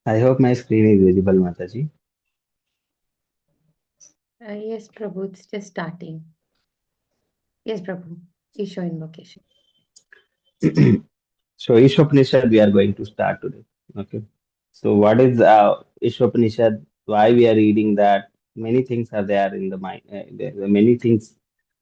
I hope my screen is visible, Mataji. Yes, Prabhu, it's just starting. Yes, Prabhu, Isho invocation. So, Ishopanishad, we are going to start today. Okay. So, what is Ishopanishad? Why we are reading that? Many things are there in the mind. Many things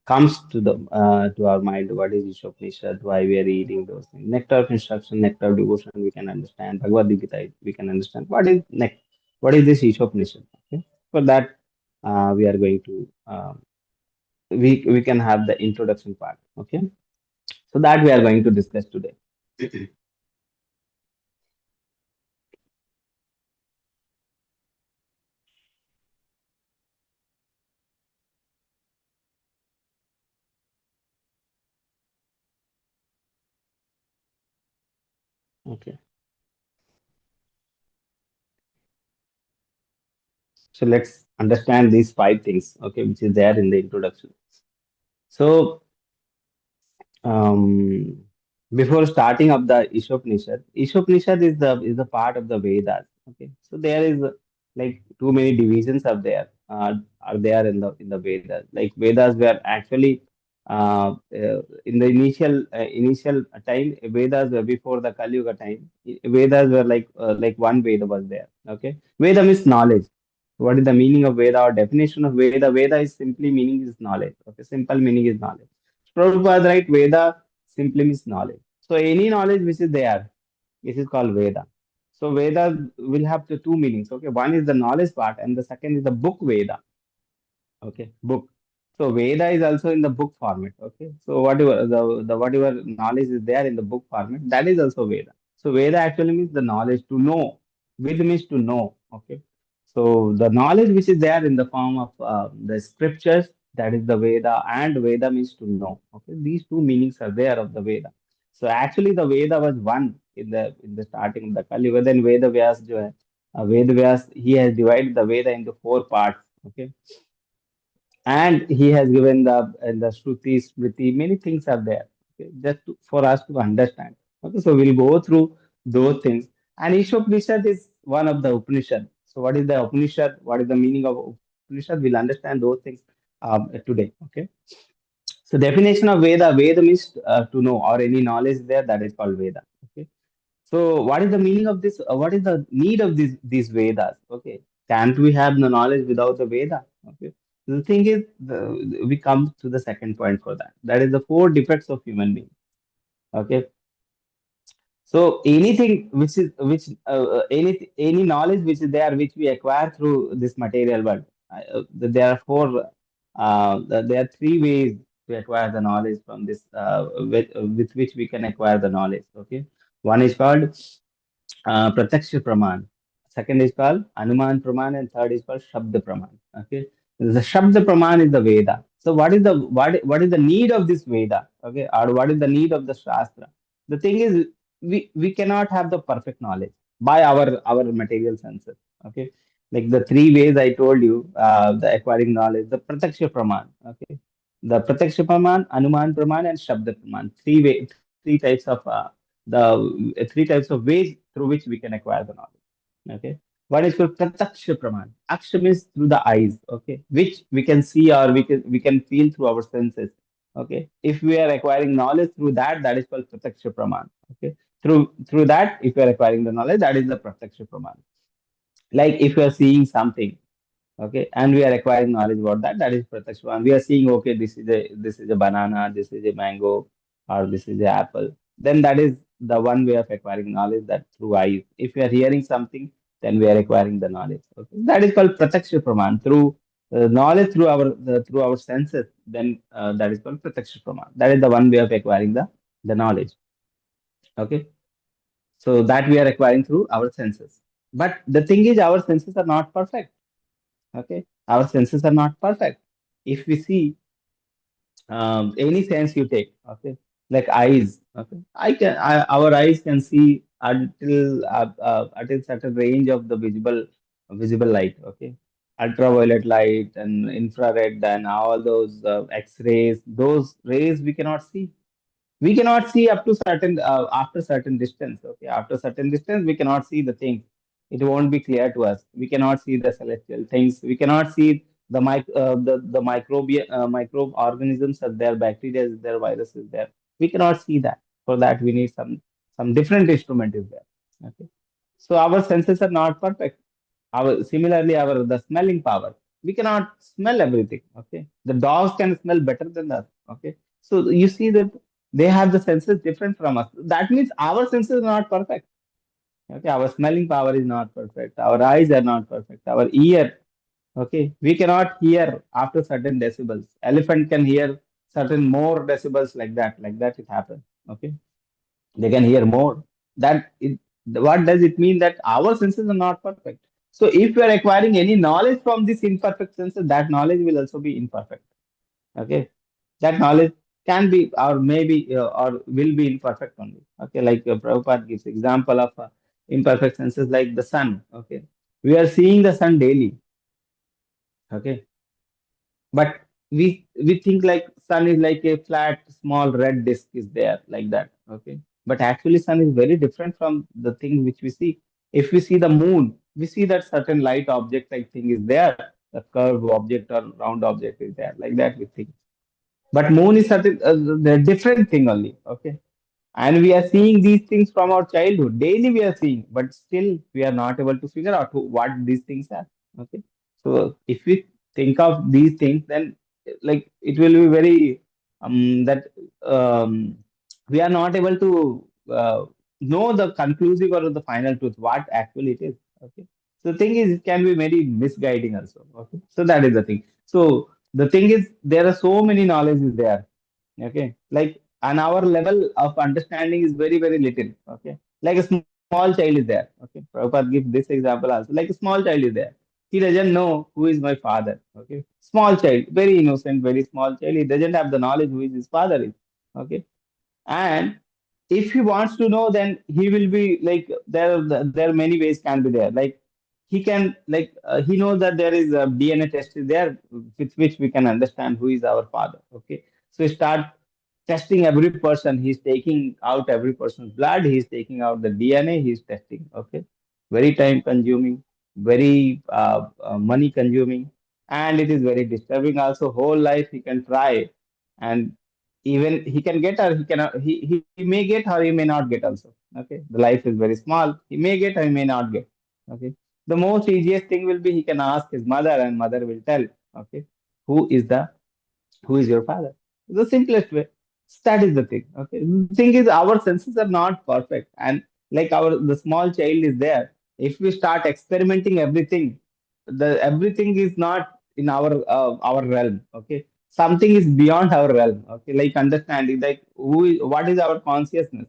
comes to our mind. What is Ishopanishad? Why we are reading those things? Nectar of instruction, nectar of devotion. We can understand Bhagavad Gita. We can understand what is this Ishopanishad? Okay. For that, we are going to we can have the introduction part. Okay. So that we are going to discuss today. Okay. So let's understand these five things, okay, which is there in the introduction. So um, before starting up the Ishopanishad is the part of the Vedas. Okay, so there is like too many divisions are there in the Vedas. Like Vedas were actually in the initial time, Vedas were before the Kali Yuga time. Vedas were like one Veda was there. Okay, Veda means knowledge. What is the meaning of Veda or definition of Veda? Veda is simply meaning is knowledge. Okay, simple meaning is knowledge. Prabhupada right, Veda simply means knowledge. So any knowledge which is there, this is called Veda. So Veda will have the two meanings. Okay, one is the knowledge part, and the second is the book Veda. Okay, book. So Veda is also in the book format. Okay, so whatever the whatever knowledge is there in the book format, that is also Veda. So Veda actually means the knowledge to know. Ved means to know. Okay, so the knowledge which is there in the form of the scriptures, that is the Veda, and Veda means to know. Okay, these two meanings are there of the Veda. So actually, the Veda was one in the starting of the Kali Yuga. Then Veda Vyas, jo hai, Veda Vyas, he has divided the Veda into four parts. Okay, and he has given the Shruti, Smriti, many things are there. Okay, for us to understand. Okay, so we'll go through those things. And Ishopanishad is one of the Upanishad. So what is the Upanishad? What is the meaning of Upanishad? We'll understand those things today. Okay. So definition of Veda, Veda means to know or any knowledge there, that is called Veda. Okay. So, what is the meaning of this? What is the need of these Vedas? Okay, can't we have the knowledge without the Veda? Okay, the thing is, we come to the second point for that. That is the four defects of human being. Okay, so anything any knowledge which is there, which we acquire through this material world, there are there are three ways to acquire the knowledge from this, with which we can acquire the knowledge. Okay, one is called Pratyaksha Praman. Second is called Anuman Praman, and third is called Shabda Praman. Okay, the Shabda Praman is the Veda. So what is the need of this Veda? Okay, or what is the need of the Shastra? The thing is, we cannot have the perfect knowledge by our material senses. Okay, like the three ways I told you, the acquiring knowledge, the Pratyaksha Praman. Okay, the Pratyaksha Praman, Anuman Praman, and Shabda Praman. Three types of three types of ways through which we can acquire the knowledge. Okay. One is called Pratyaksha Praman. Aksha means through the eyes, okay, which we can see or we can feel through our senses. Okay. If we are acquiring knowledge through that, that is called Pratyaksha Praman. Okay. Through that, if we are acquiring the knowledge, that is the Pratyaksha Praman. Like if you are seeing something, okay, and we are acquiring knowledge about that, that is Pratyaksha. We are seeing, okay, this is a banana, this is a mango, or this is a apple. Then that is the one way of acquiring knowledge, that through eyes. If we are hearing something, then we are acquiring the knowledge. Okay, that is called Pratyaksha Praman. Through knowledge through our senses, then that is called Pratyaksha Praman. That is the one way of acquiring the knowledge. Okay, so that we are acquiring through our senses. But the thing is, our senses are not perfect. Okay, our senses are not perfect. If we see, any sense you take, okay, like eyes, okay, our eyes can see until certain range of the visible light. Okay, ultraviolet light and infrared and all those x-rays, those rays we cannot see up to certain after certain distance. Okay, after certain distance we cannot see the things. It won't be clear to us. We cannot see the celestial things. We cannot see the microorganisms are there, bacteria is there, virus is there. We cannot see that. For that, we need some different instrument is there. Okay. So our senses are not perfect. Our similarly, our the smelling power. We cannot smell everything. Okay. The dogs can smell better than us. Okay. So you see that they have the senses different from us. That means our senses are not perfect. Okay, our smelling power is not perfect. Our eyes are not perfect. Our ear, okay, we cannot hear after certain decibels. Elephant can hear certain more decibels like that. Like that, it happens. Okay, they can hear more. That it, what does it mean that our senses are not perfect? So if we are acquiring any knowledge from this imperfect senses, that knowledge will also be imperfect. Okay, that knowledge can be or maybe or will be imperfect only. Okay, like Prabhupada gives example of imperfect senses like the sun. Okay, we are seeing the sun daily. Okay, but we think like sun is like a flat small red disk is there like that. Okay, but actually sun is very different from the thing which we see. If we see the moon, we see that certain light object like thing is there, the curved object or round object is there like that we think. But moon is certain the different thing only. Okay, and we are seeing these things from our childhood daily we are seeing, but still we are not able to figure out what these things are. Okay, so if we think of these things, then like it will be very that um, we are not able to know the conclusive or the final truth what actually it is. Okay, so the thing is it can be very misguiding also. Okay, so that is the thing. So the thing is there are so many knowledges there. Okay, like and our level of understanding is very very little. Okay, like a small child is there. Okay, Prabhupada gives this example also. Like a small child is there, he doesn't know who is my father. Okay, small child, very innocent, very small child, he doesn't have the knowledge who is his father is. Okay, and if he wants to know, then he will be like there are many ways can be there. Like he can like he knows that there is a DNA test is there with which we can understand who is our father. Okay, so he start testing every person. He's taking out every person's blood. He's taking out the DNA. He's testing. Okay, very time consuming, very money consuming, and it is very disturbing. Also, whole life he can try, and even he can get or he cannot. He may get or he may not get also. Okay, the life is very small. He may get or he may not get. Okay, the most easiest thing will be he can ask his mother, and mother will tell. Okay, who is the who is your father? The simplest way. That is the thing. Okay. The thing is our senses are not perfect. And like our the small child is there. If we start experimenting everything, the everything is not in our realm. Okay. Something is beyond our realm. Okay. Like understanding like what is our consciousness?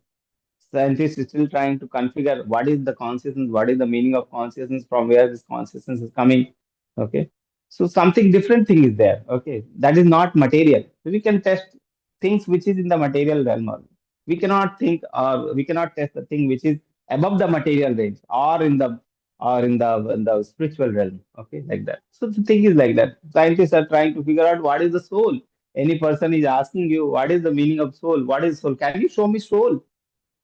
Scientists is still trying to configure what is the consciousness, what is the meaning of consciousness, from where this consciousness is coming. Okay. So something different thing is there. Okay. That is not material. So we can test things which is in the material realm only. We cannot think or we cannot test the thing which is above the material range or in the spiritual realm. Okay, like that. So the thing is like that. Scientists are trying to figure out what is the soul. Any person is asking you what is the meaning of soul? What is soul? Can you show me soul?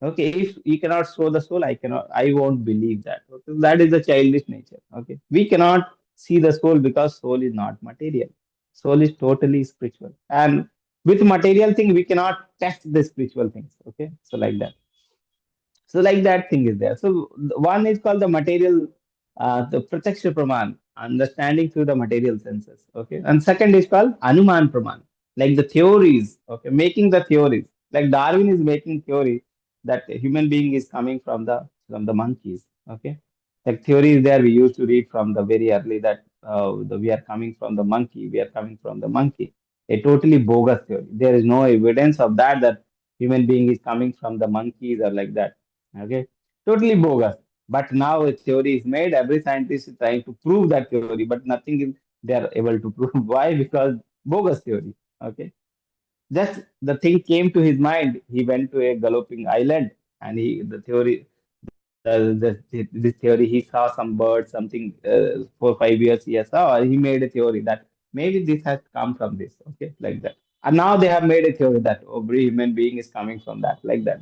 Okay, if you cannot show the soul, I won't believe that. Okay, that is the childish nature. Okay, we cannot see the soul because soul is not material. Soul is totally spiritual, and with material thing we cannot test the spiritual things. Okay, so like that. So like that thing is there. So one is called the material, the pratyaksha praman, understanding through the material senses. Okay, and second is called anuman praman, like the theories. Okay, making the theories. Like Darwin is making theory that a human being is coming from the monkeys. Okay, like theory is there. We used to read from the very early that we are coming from the monkey. We are coming from the monkey. A totally bogus theory. There is no evidence of that human being is coming from the monkeys or like that. Okay, totally bogus. But now a theory is made. Every scientist is trying to prove that theory, but nothing is they are able to prove. Why? Because bogus theory. Okay, just the thing came to his mind. He went to a galloping island, and he the theory. This theory, he saw some bird, something 4 5 years he saw, he made a theory that maybe this has come from this, okay, like that. And now they have made a theory that every human being is coming from that, like that.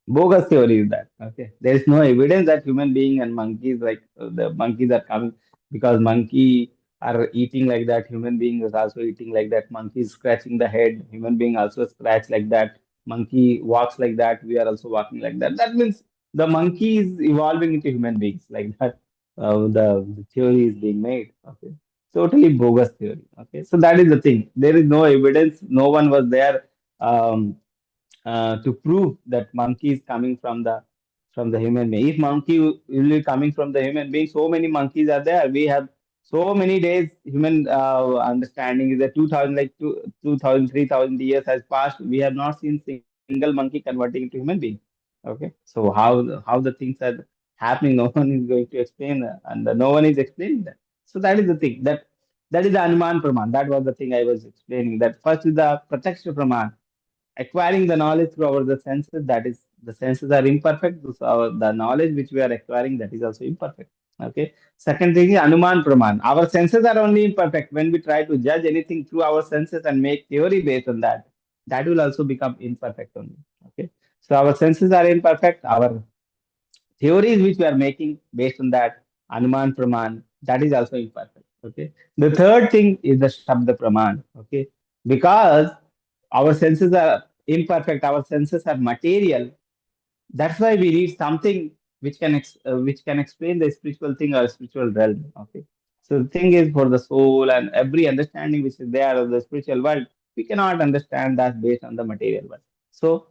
Bogus theory is that. Okay, there is no evidence that human being and monkeys, like the monkeys are coming because monkey are eating like that. Human being is also eating like that. Monkey is scratching the head. Human being also scratch like that. Monkey walks like that. We are also walking like that. That means the monkey is evolving into human beings like that. The theory is being made. Okay, totally bogus theory. Okay, so that is the thing. There is no evidence. No one was there. Um, to prove that monkey is coming from the human being. If monkey will be coming from the human being, so many monkeys are there. We have so many days. Human understanding is that 2000, like 2000, 3000 years has passed. We have not seen single monkey converting into human being. Okay, so how the things are happening? No one is going to explain, and no one is explaining that. So that is the thing. That is the Anuman Praman. That was the thing I was explaining. That first is the Pratyaksha Praman, acquiring the knowledge through our the senses. That is, the senses are imperfect, so the knowledge which we are acquiring, that is also imperfect. Okay, second thing is Anuman Praman. Our senses are only imperfect. When we try to judge anything through our senses and make theory based on that, that will also become imperfect only. Okay, so our senses are imperfect. Our theories which we are making based on that Anuman Praman, that is also imperfect. Okay, the third thing is the Shabda Praman. Okay, because our senses are imperfect, our senses are material. That's why we need something which can explain the spiritual thing or spiritual realm. Okay, so the thing is, for the soul and every understanding which is there of the spiritual world, we cannot understand that based on the material world. So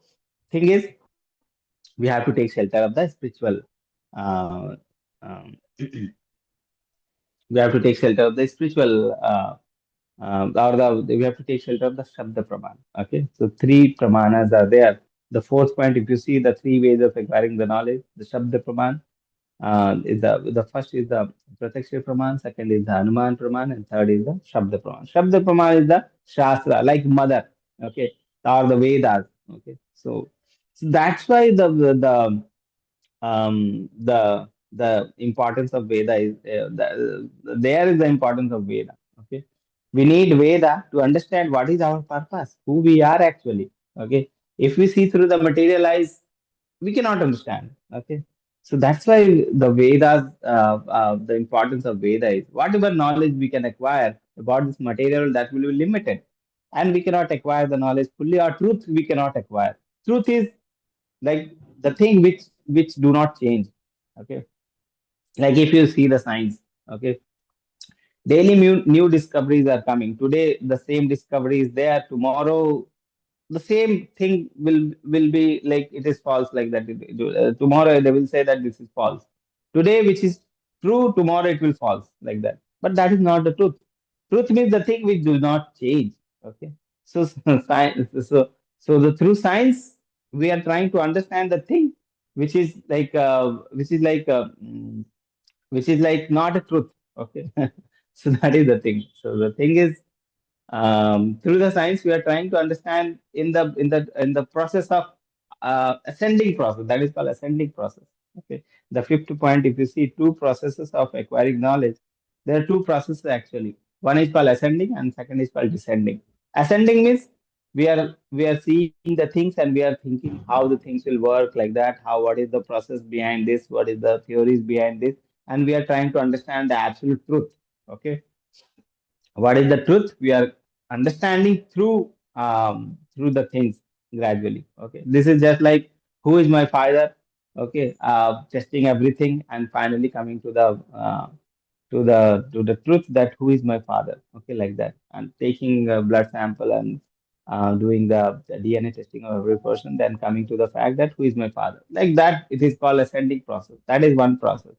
thing is, we have to take shelter of the spiritual, uh, um, we have to take shelter of the spiritual, or we have to take shelter of the Shabda Praman. Okay, so three Pramanas are there. The fourth point, if you see the three ways of acquiring the knowledge, the Shabda Praman is the first is the Pratyaksha Praman, second is the Hanuman Praman, and third is the Shabda Praman. Shabda Praman is the Shastra, like mother, okay, or the Vedas. Okay, so that's why the importance of Veda is there is the importance of Veda. Okay, we need Veda to understand what is our purpose, who we are actually. Okay, if we see through the material eyes, we cannot understand. Okay, so that's why the Vedas, the importance of Veda is whatever knowledge we can acquire about this material, that will be limited, and we cannot acquire the knowledge fully. Or truth we cannot acquire. Truth is like the thing which do not change. Okay, like if you see the science. Okay, daily new discoveries are coming. Today the same discovery is there. Tomorrow the same thing will be like it is false, like that. Tomorrow they will say that this is false. Today which is true, tomorrow it will false, like that. But that is not the truth. Truth means the thing which do not change. Okay, so science, so the through science we are trying to understand the thing which is like which is like not a truth. Okay, so that is the thing. So the thing is, through the science we are trying to understand in the process of ascending process, that is called ascending process. Okay, the fifth point, if you see two processes of acquiring knowledge, there are two processes actually. One is called ascending and second is called descending. Ascending means we are seeing the things and we are thinking how the things will work, like that, how, what is the process behind this, what is the theories behind this, and we are trying to understand the absolute truth. Okay, what is the truth we are understanding through the things gradually. Okay, this is just like who is my father. Okay, testing everything and finally coming to the truth that who is my father. Okay, like that, and taking a blood sample and doing the DNA testing of every person, then coming to the fact that who is my father, like that. It is called ascending process. That is one process.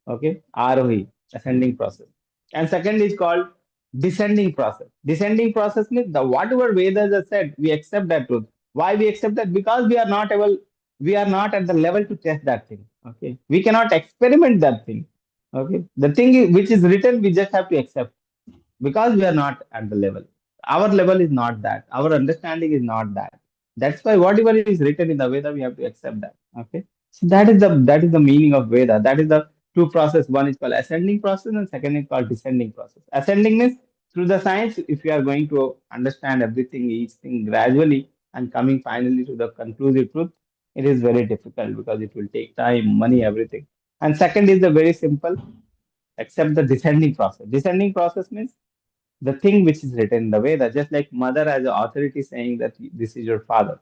Okay, ROE, ascending process. And second is called descending process. Descending process means the whatever Vedas have said, we accept that truth. Why we accept that? Because we are not at the level to test that thing. Okay, we cannot experiment that thing. Okay, the thing which is written, we just have to accept because we are not at the level. Our level is not that. Our understanding is not that. That's why whatever is written in the Veda, we have to accept that. Okay. So that is the meaning of Veda. That is the two process. One is called ascending process and second is called descending process. Ascending means through the science, if you are going to understand everything, each thing gradually and coming finally to the conclusive truth. it is very difficult because it will take time, money, everything. And second is the very simple, accept the descending process. Descending process means the thing which is written in the Veda, just like mother as an authority saying that this is your father.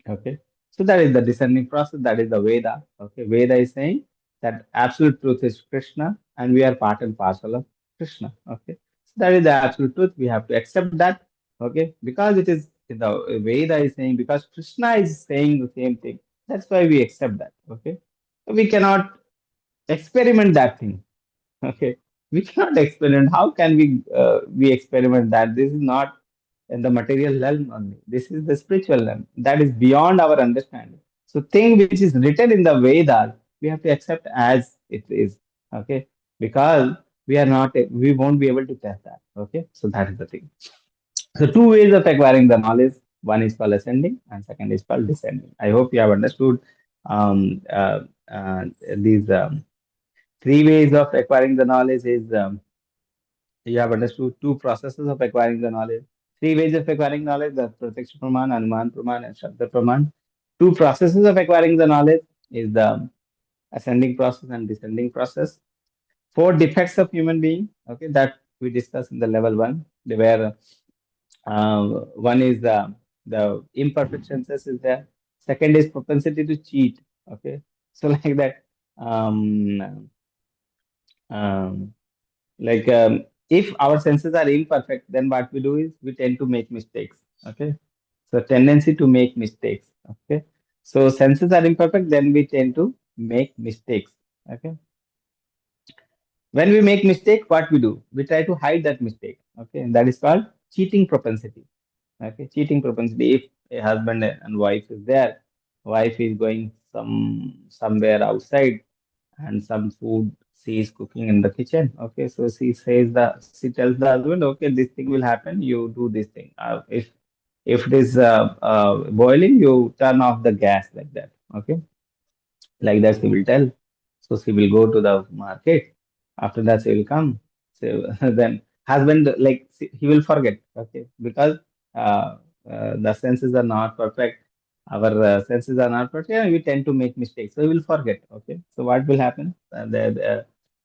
Okay. So that is the descending process. That is the Veda. Okay. Veda is saying that absolute truth is Krishna and we are part and parcel of Krishna. Okay. So that is the absolute truth. We have to accept that. Okay. Because it is the Veda is saying, because Krishna is saying the same thing. That's why we accept that. Okay. So we cannot experiment that thing. Okay, we cannot experiment. How can we experiment that? This is not in the material realm only. This is the spiritual realm that is beyond our understanding. So, thing which is written in the Vedas, we have to accept as it is. Okay, because we are not, we won't be able to test that. Okay, so that is the thing. So, two ways of acquiring the knowledge. One is called ascending, and second is called descending. I hope you have understood um, uh, these. Three ways of acquiring the knowledge is you have understood two processes of acquiring the knowledge. Three ways of acquiring knowledge: the Pratyaksha Praman, Anuman Praman, and Shabda Praman. Two processes of acquiring the knowledge is the ascending process and descending process. Four defects of human being. Okay, that we discussed in the level one, where one is the imperfections is there. Second is propensity to cheat. Okay, so like that. Um, um, like if our senses are imperfect, then what we do is we tend to make mistakes. Okay, so tendency to make mistakes. Okay, so senses are imperfect, then we tend to make mistakes. Okay, when we make mistake, what we do, we try to hide that mistake. Okay, and that is called cheating propensity. Okay, cheating propensity. If a husband and wife is there, wife is going somewhere outside and some food she is cooking in the kitchen. Okay, so she tells the husband, okay, this thing will happen. You do this thing. If it is boiling, you turn off the gas like that. Okay, like that she will tell. So she will go to the market. After that, she will come. So then husband he will forget. Okay, because the senses are not perfect. Our senses are not perfect. Yeah, we tend to make mistakes. So we will forget. Okay, so what will happen?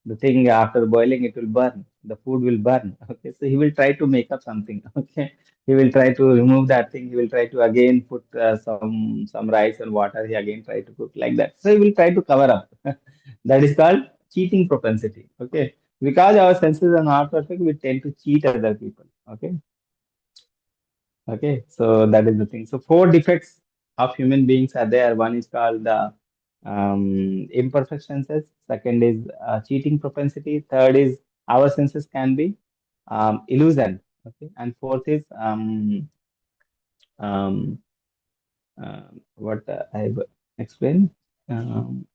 The thing after boiling, it will burn. The food will burn. Okay, so he will try to make up something. Okay, he will try to remove that thing. He will try to again put some rice and water. He again try to cook like that. So he will try to cover up. That is called cheating propensity. Okay, because our senses are not perfect, we tend to cheat other people. Okay, okay. So that is the thing. So four defects of human beings are there. One is called the imperfect senses. Second is cheating propensity. Third is our senses can be illusion. Okay, and fourth is um, what I've explained. Um,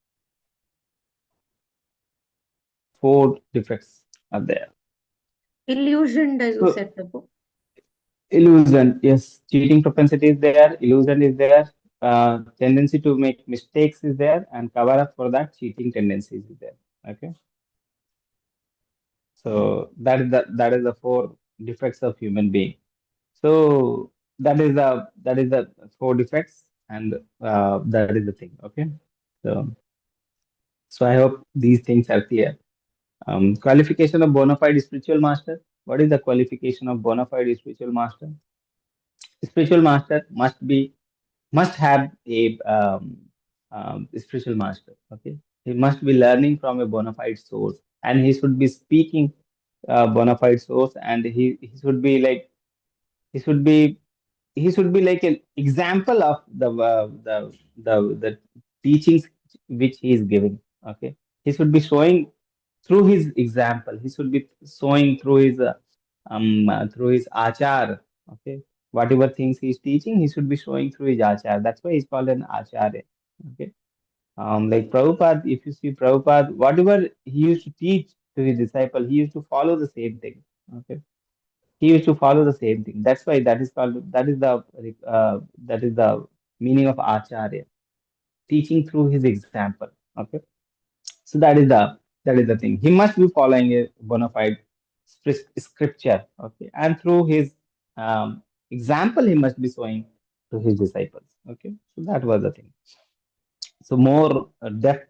Four defects are there. Illusion, you So said, Prabhu. illusion, yes, cheating propensity is there, illusion is there, tendency to make mistakes is there, and cover up for that cheating tendencies is there. Okay, so that is the four defects of human being. So that is the four defects, and that is the thing. Okay, so so I hope these things are clear. Qualification of bona fide spiritual master. What is the qualification of bona fide spiritual master? Spiritual master must have a spiritual master. Okay, he must be learning from a bona fide source, and he should be speaking bona fide source, and he should be like he should be he should be like an example of the teachings which he is giving. Okay, he should be showing through his example. He should be showing through his achar. Okay, whatever things he is teaching, he should be showing through his achar. That's why he's called an acharya. Okay, like Prabhupada, if you see Prabhupada, whatever he used to teach to his disciple, he used to follow the same thing. Okay, he used to follow the same thing. That's why that is the meaning of acharya, teaching through his example. Okay, so that is the thing. He must be following a bona fide scripture. Okay, and through his example, he must be showing to his disciples. Okay, so that was the thing. So more depth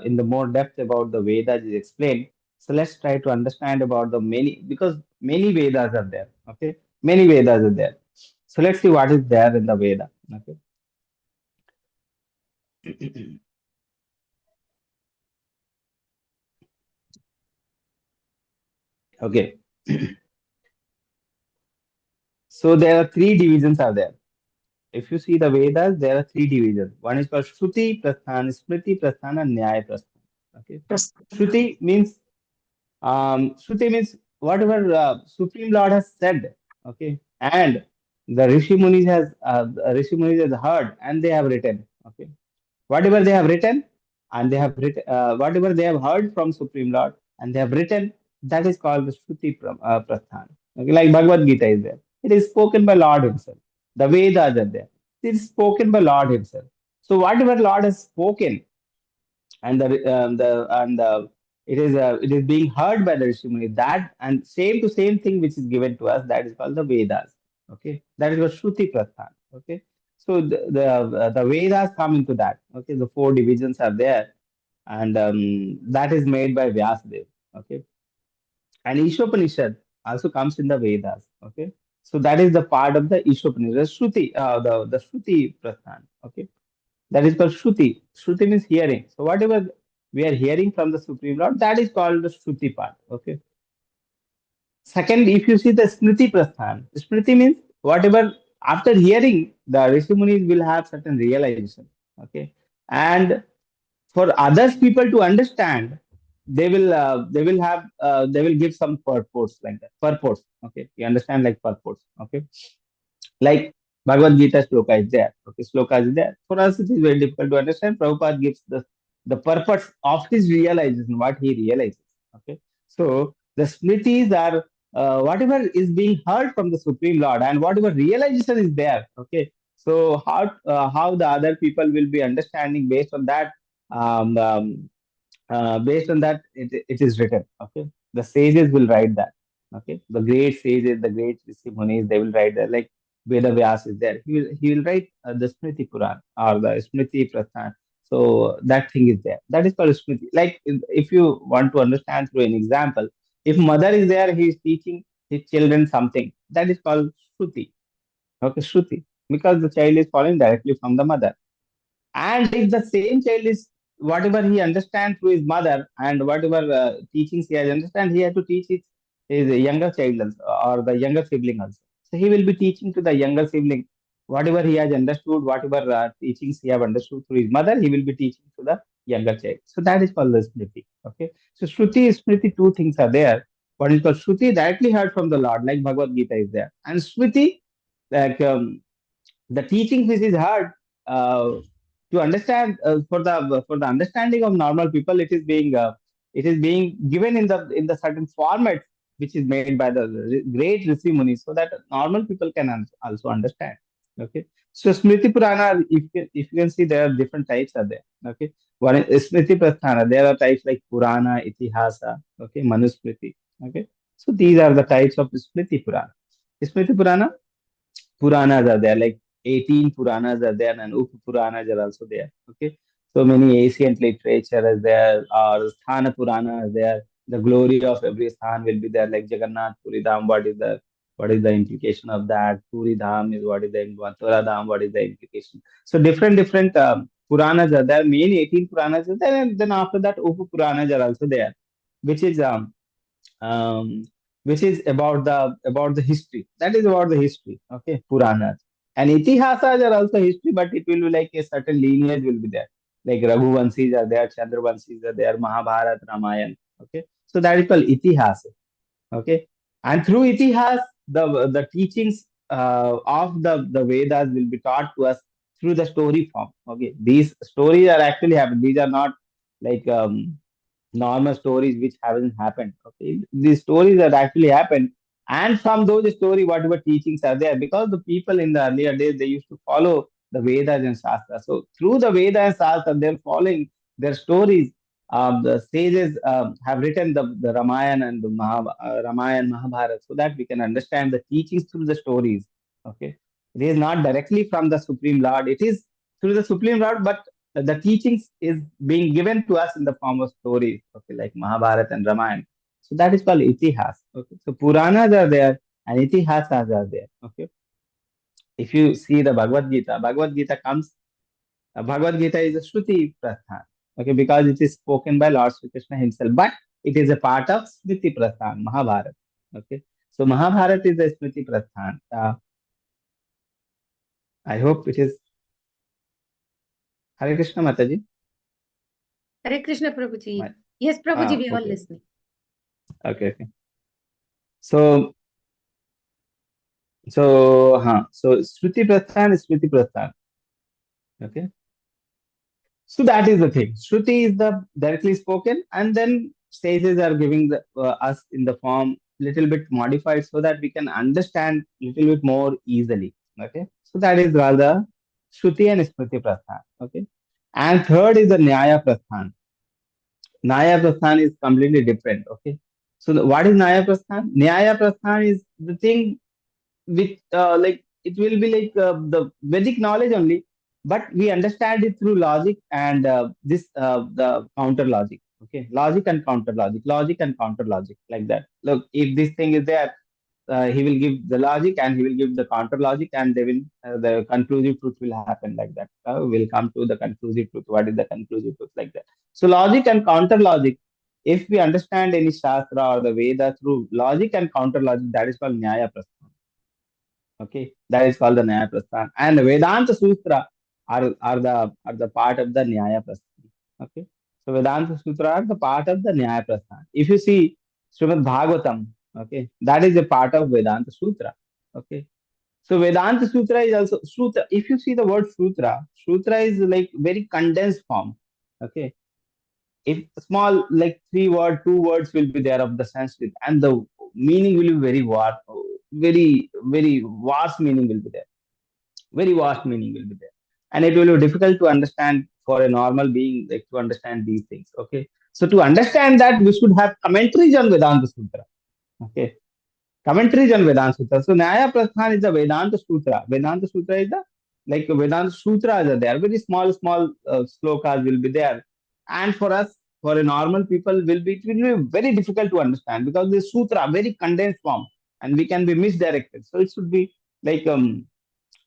in the more depth about the Vedas is explained. So let's try to understand about the many, because many Vedas are there. Okay, many Vedas are there. So let's see what is there in the Veda. Okay, okay. So there are three divisions are there. If you see the Vedas, there are three divisions. One is called Shruti Prasthan, Smriti Prasthan, and Nyaya Prasthan. Okay, Shruti means Shruti means whatever Supreme Lord has said, okay, and the Rishi Munis has heard and they have written, okay, whatever they have written and they have written whatever they have heard from Supreme Lord and they have written, that is called the Prasthan. Okay, like Bhagavad Gita is there. It is spoken by Lord Himself. The Vedas are there. It is spoken by Lord Himself. So whatever Lord has spoken and it is being heard by the Rishi Muni. That and same to same thing which is given to us, that is called the Vedas. Okay, that is what Shruti Prasthan. Okay, so the Vedas come into that. Okay, the four divisions are there, and that is made by Vyasadeva. Okay, and Ishopanishad also comes in the Vedas. Okay, so that is the part of the Ishopanishad, Shruti, the Shruti Prasthan. Okay, that is called Shruti. Shruti means hearing. So whatever we are hearing from the Supreme Lord, that is called the Shruti part. Okay. Second, if you see the Smriti Prasthan, Smriti means whatever after hearing, the Rishi Munis will have certain realization. Okay. And for others people to understand, they will give some purports like that. Purports. Okay. You understand like purports. Okay, like Bhagavad Gita sloka is there. Okay, sloka is there. For us, it is very difficult to understand. Prabhupada gives the purpose of his realization, what he realizes. Okay, so the smritis are whatever is being heard from the Supreme Lord and whatever realization is there. Okay, so how the other people will be understanding um, um, based on that it is written. Okay, the sages will write that. Okay, the great sages, the great Rishi Munis, they will write that. Like Veda Vyas is there, he will write the Smriti Puran or the Smriti Prasthan. So that thing is there, that is called Smriti. Like if you want to understand through an example, if mother is there, he is teaching his children something, that is called Shruti. Okay, Shruti, because the child is following directly from the mother. And if the same child is whatever he understands through his mother and whatever teachings he has understand, he has to teach his younger child also, or the younger sibling also. So he will be teaching to the younger sibling whatever he has understood, whatever teachings he have understood through his mother, he will be teaching to the younger child. So that is called the Smriti. Okay. So Shruti, Smriti, two things are there. What is called Shruti, directly heard from the Lord, like Bhagavad Gita is there. And Smriti, like the teaching which is hard to understand for the understanding of normal people, it is being given in the certain format which is made by the great Rishi Munis, so that normal people can also understand. Okay, so Smriti Purana, if you can see, there are different types are there. Okay, one is Smriti Prasthana. There are types like Purana, Itihasa, okay, Manusmriti. Okay, so these are the types of Smriti Purana. Smriti Purana, Puranas are there, like 18 Puranas are there, and Up Puranas are also there. Okay, so many ancient literature is there, or Sthana Purana is there. The glory of every Sthan will be there, like Jagannath Puri Dham. What is the implication of that? Puri Dham is what is the Mathura Dham? What is the implication? So different Puranas are there. Main 18 Puranas are there, and then after that, Up Puranas are also there, which is um, which is about the history. That is about the history. Okay, Puranas and Itihasas are also history, but it will be like a certain lineage will be there. Like Raghuvanshis are there, Chandravanshis are there, Mahabharata, Ramayan. Okay, so that is called Itihas. Okay, and through Itihas, the teachings of the Vedas will be taught to us through the story form. Okay, these stories are actually happening. These are not like normal stories which haven't happened. Okay, these stories that actually happened, and from those stories, whatever teachings are there, because the people in the earlier days they used to follow the Vedas and Shastra. So through the Vedas and Shastra, they're following their stories. The sages have written the Ramayana and Ramayana Mahabharata, so that we can understand the teachings through the stories. Okay, It is not directly from the Supreme Lord. It is through the Supreme Lord, but the teachings is being given to us in the form of stories, okay, like Mahabharata and Ramayana. So that is called itihas. Okay, so Puranas are there and itihasas are there. Okay, if you see the Bhagavad Gita comes. Bhagavad Gita is a Shruti Prathan, okay, because it is spoken by Lord Sri Krishna himself, but it is a part of Smriti Prathan, Mahabharata. Okay, so Mahabharata is a Smriti Prathan. I hope it is Hare Krishna Mataji. Hare Krishna, Prabhuji. My, Yes, Prabhuji, we are all okay, listening. okay. So, so Shruti Prathan is Shruti Prathan. Okay, so that is the thing. Shruti is the directly spoken, and then sages are giving us in the form little bit modified so that we can understand little bit more easily. Okay, so that is rather Shruti and Smriti Prathan. Okay, and third is the Nyaya Prathan. Nyaya Prasthan is completely different. Okay. So what is Nyaya Prasthan? Nyaya Prasthan is the thing which like it will be like the Vedic knowledge only, but we understand it through logic and this the counter logic. Okay, logic and counter logic and counter logic, like that. Look, if this thing is there, he will give the logic and he will give the counter logic, and they will the conclusive truth will happen like that. We'll come to the conclusive truth. What is the conclusive truth, like that? So logic and counter logic. If we understand any shastra or the Veda through logic and counter logic, that is called Nyaya Prastha. Okay, that is called the Nyaya Prasthan. And Vedanta Sutra are the part of the Nyaya Prasthan. Okay, so Vedanta Sutra are the part of the Nyaya Prasthan. If you see Srimad Bhagavatam, okay, that is a part of Vedanta Sutra. Okay, so Vedanta Sutra is also Sutra. If you see the word Sutra is like very condensed form. Okay, if small like two words will be there of the Sanskrit, and the meaning will be very vast, very vast meaning will be there. Very vast meaning will be there, and it will be difficult to understand for a normal being, like to understand these things. Okay, so to understand that, we should have commentaries on Vedanta Sutra. Okay, commentaries on Vedanta Sutra. So Nyaya Prasthan is the Vedanta Sutra. Vedanta Sutra is the like Vedanta Sutras are there. Very small slokas will be there, and for us, for a normal people, it will be very difficult to understand because the sutra very condensed form, and we can be misdirected. So it should be like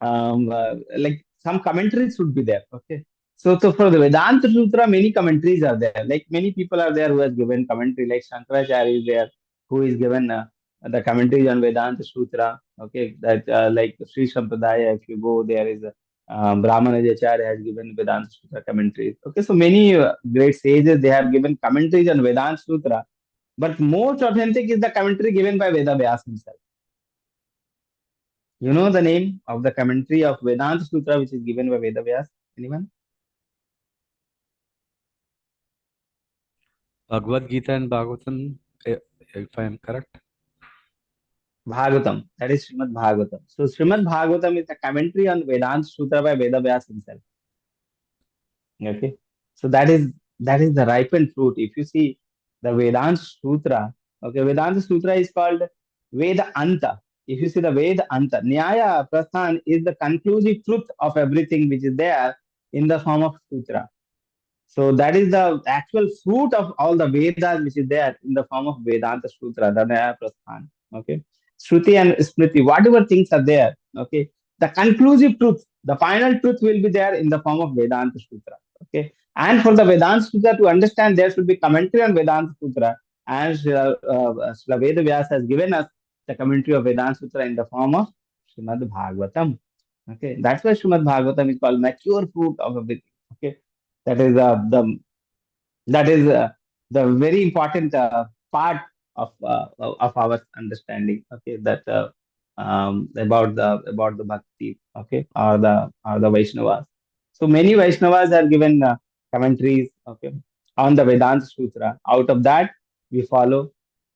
like some commentaries should be there. Okay. So for the Vedanta Sutra, many commentaries are there. Like many people are there who has given commentary, like Shankaracharya is there, who is given the commentaries on Vedanta Sutra. Okay, that like Sri Sampradaya, if you go, there is Brahmanajacharya has given Vedanta Sutra commentaries. Okay, so many great sages they have given commentaries on Vedanta Sutra, but most authentic is the commentary given by Veda Vyas himself. You know the name of the commentary of Vedanta Sutra which is given by Veda Vyas? Anyone? Bhagavad Gita and Bhagavatam, if I am correct. Bhagavatam. That is Srimad Bhagavatam. So Srimad Bhagavatam is a commentary on Vedanta Sutra by Veda Vyas himself. Okay. So that is the ripened fruit. If you see the Vedanta Sutra, okay, Vedanta Sutra is called Veda Anta. If you see the Veda Anta, Nyaya Prasthan is the conclusive truth of everything which is there in the form of Sutra. So that is the actual fruit of all the Vedas which is there in the form of Vedanta Sutra, the Nyaya Prasthan. Okay. Shruti and Smriti, whatever things are there, okay, the conclusive truth, the final truth will be there in the form of Vedanta Sutra. Okay. And for the Vedanta Sutra to understand, there should be commentary on Vedanta Sutra. And Srila Veda Vyasa has given us the commentary of Vedanta Sutra in the form of Srimad Bhagavatam. Okay. That's why Srimad Bhagavatam is called mature fruit of everything. Okay, that is the very important part of our understanding. Okay, that about the bhakti. Okay, or the Vaishnavas. So many Vaishnavas are given commentaries. Okay, on the Vedanta Sutra. Out of that, we follow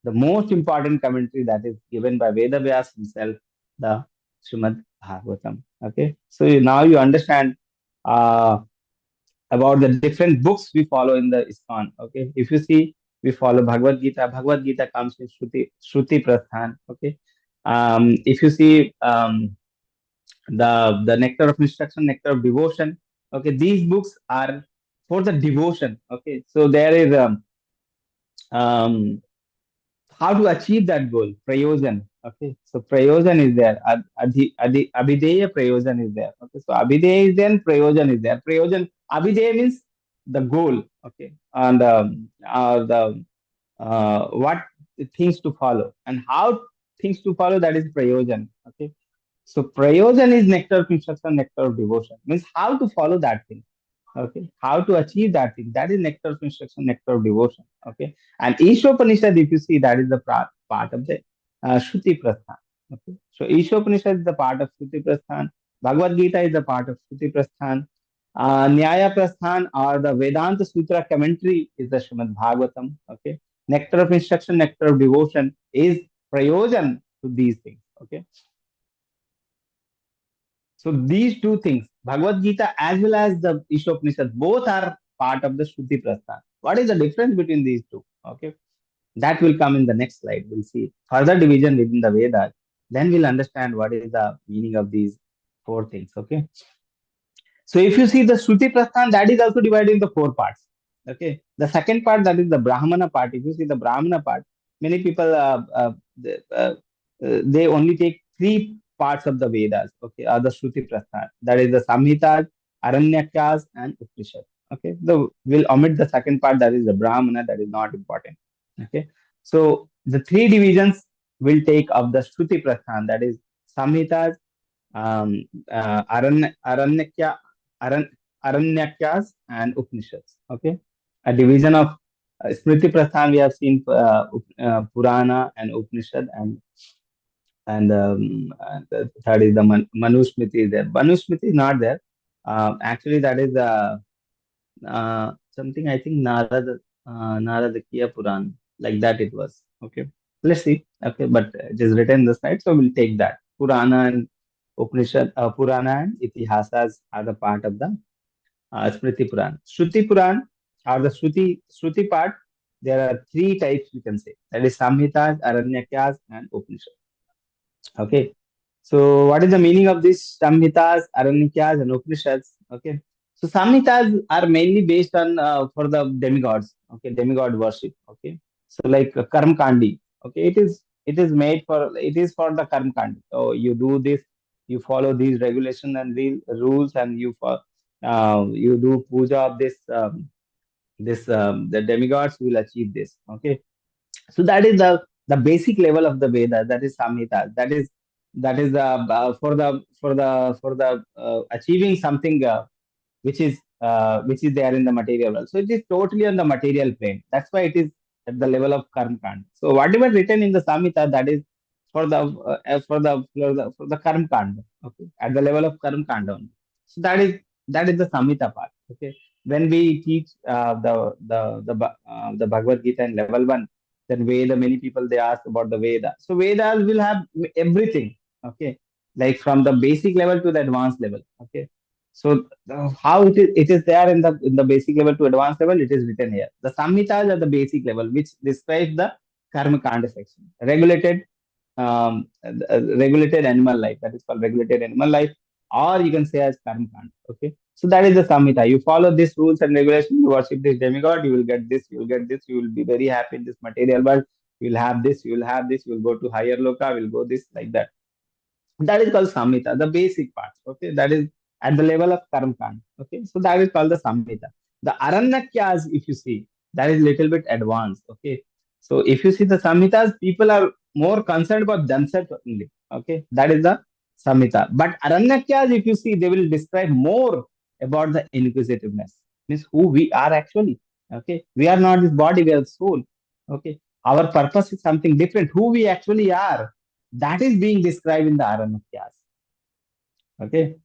the most important commentary that is given by Veda Vyas himself, the Srimad Bhagavatam. Okay, so now you understand. About the different books we follow in the ISKCON. Okay, if you see, we follow Bhagavad Gita. Bhagavad Gita comes in Shruti Prasthan. Okay, if you see the Nectar of Instruction, Nectar of Devotion. Okay, these books are for the devotion. Okay, so there is um, how to achieve that goal, prayojan. Okay, so prayojan is there. Abhideya prayojan is there. Okay, so abhideya is there and prayojan is there. Prayojan, abhideya means the goal. Okay, and the what things to follow and how things to follow, that is prayojan. Okay, so prayojan is nectar of instruction, nectar of devotion, means how to follow that thing. Okay, how to achieve that thing, that is nectar of instruction, nectar of devotion. Okay, and Ishopanishad, if you see, that is the part of the Shruti Prasthan. Okay, so Ishopanishad is the part of Shruti Prasthan. Bhagavad Gita is the part of Shruti Prasthan. Nyaya Prasthan or the Vedanta Sutra commentary is the Srimad Bhagavatam. Okay, nectar of instruction, nectar of devotion is prayojan to these things. Okay, so these two things, Bhagavad Gita as well as the Ishopanishad, both are part of the Shruti Prasthan. What is the difference between these two? Okay, that will come in the next slide. We'll see further division within the Vedas. Then we'll understand what is the meaning of these four things. Okay, so if you see the Shruti Prasthan, that is also divided into four parts. Okay, the second part, that is the Brahmana part. If you see the Brahmana part, many people they only take three parts of the Vedas. Okay, the Shruti Prasthan. That is the Samhitas, Aranyakas, and Upanishad. Okay, we'll omit the second part. That is the Brahmana. That is not important. Okay, so the three divisions will take of the Shruti Prasthan. That is Samhitas, Aranyakya, Aran, Aranyakas, and Upanishads. Okay, a division of Smriti Prasthan. We have seen Purana and Upanishad, and the third is the Manusmriti is there. Manusmriti is not there. Actually, that is something, I think, Naradakiya Puran, like that it was. Okay, let's see. Okay, but it is written in the slide, so we'll take that. Purana and Upanishad, Purana and Itihasas are the part of the Smriti Puran. Shruti Puran or the Shruti part. There are three types we can say. That is Samhitas, Aranyakas, and Upanishad. Okay. So what is the meaning of these Samhitas, Aranyakas, and Upanishads? Okay. So Samhitas are mainly based on for the demigods. Okay, demigod worship. Okay. So like Karm Kandi. Okay, it is made for, it is for the Karm Kandi. So you do this, you follow these regulations and these rules, and you do puja of the demigods will achieve this. Okay, so that is the basic level of the Veda. That is Samhita. That is for the achieving something which is there in the material world. So it is totally on the material plane. That's why it is at the level of Karma Kand. So whatever written in the Samhita, that is for the Karma Kand. Okay, at the level of Karma Kand only. So that is the Samhita part. Okay, when we teach the Bhagavad Gita in level one, then Veda, many people they ask about the Veda. So Vedas will have everything. Okay, like from the basic level to the advanced level. Okay, so how it is there in the basic level to advanced level, it is written here. The Samhitas are the basic level, which describes the Karma Kanda section, regulated animal life. That is called regulated animal life, or you can say as Karma Kanda. Okay, so that is the Samhita. You follow these rules and regulations, you worship this demigod, you will get this, you will get this, you will be very happy in this material world. You will have this, you will have this, you will go to higher loka, will go this, like that. That is called Samhita, the basic parts. Okay, that is at the level of Karmkand. Okay, so that is called the Samhita. The Aranyakyas, if you see, that is little bit advanced. Okay, so if you see the Samhitas, people are more concerned about themselves only. Okay, that is the Samhita. But Aranyakyas, if you see, they will describe more about the inquisitiveness, means who we are actually. Okay, we are not this body, we are soul. Okay, our purpose is something different. Who we actually are, that is being described in the Aranyakyas. Okay,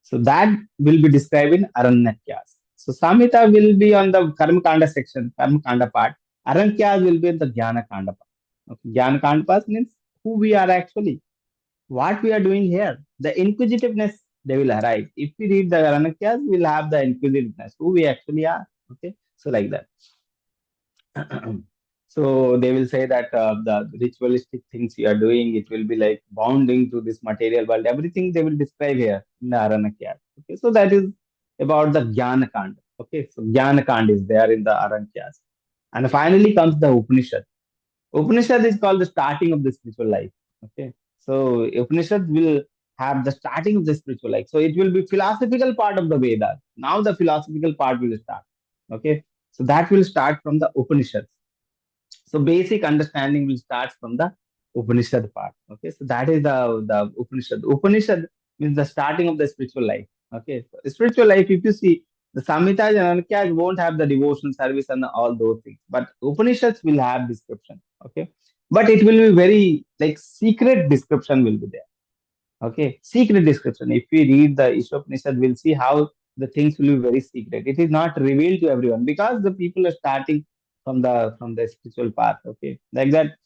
so that will be described in Aranyakyas. So Samhita will be on the Karma Kanda section, Karma Kanda part. Aranyakyas will be in the Jnana Kanda part. Okay, Jnana Kanda part means who we are actually, what we are doing here. The inquisitiveness they will arise. If we read the Aranyakyas, we'll have the inquisitiveness, who we actually are. Okay, so like that. So they will say that the ritualistic things you are doing, it will be like bounding to this material world. Everything they will describe here in the Aranyakyas. Okay, so that is about the Jnana Kand. Okay, so Jnana Kand is there in the Aranyakyas. And finally comes the Upanishad. Upanishad is called the starting of the spiritual life. Okay, so Upanishad will have the starting of the spiritual life. So it will be philosophical part of the Vedas. Now the philosophical part will start. Okay, so that will start from the Upanishads. So basic understanding will start from the Upanishad part. Okay, so that is the Upanishad. Upanishad means the starting of the spiritual life. Okay, so spiritual life. If you see the Samhitas and Anakyas won't have the devotion service and all those things, but Upanishads will have description. Okay, but it will be very like secret description will be there. Okay, secret description. If we read the Ishopanishad, we'll see how the things will be very secret. It is not revealed to everyone because the people are starting from the spiritual path. Okay, like that.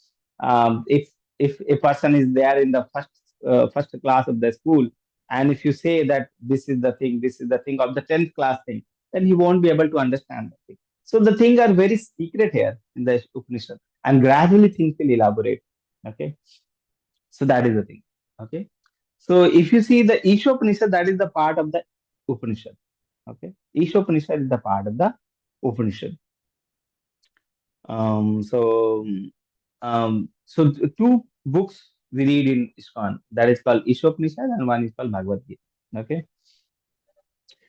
If a person is there in the first class of the school, and if you say that this is the thing of the 10th class thing, then he won't be able to understand the thing. So the things are very secret here in the Upanishad, and gradually things will elaborate. Okay, so that is the thing. Okay. So if you see the Ishopanishad, that is the part of the Upanishad. Okay. Ishopanishad is the part of the Upanishad. So two books we read in ISKCON. That is called Ishopanishad and one is called Bhagavad Gita. Okay.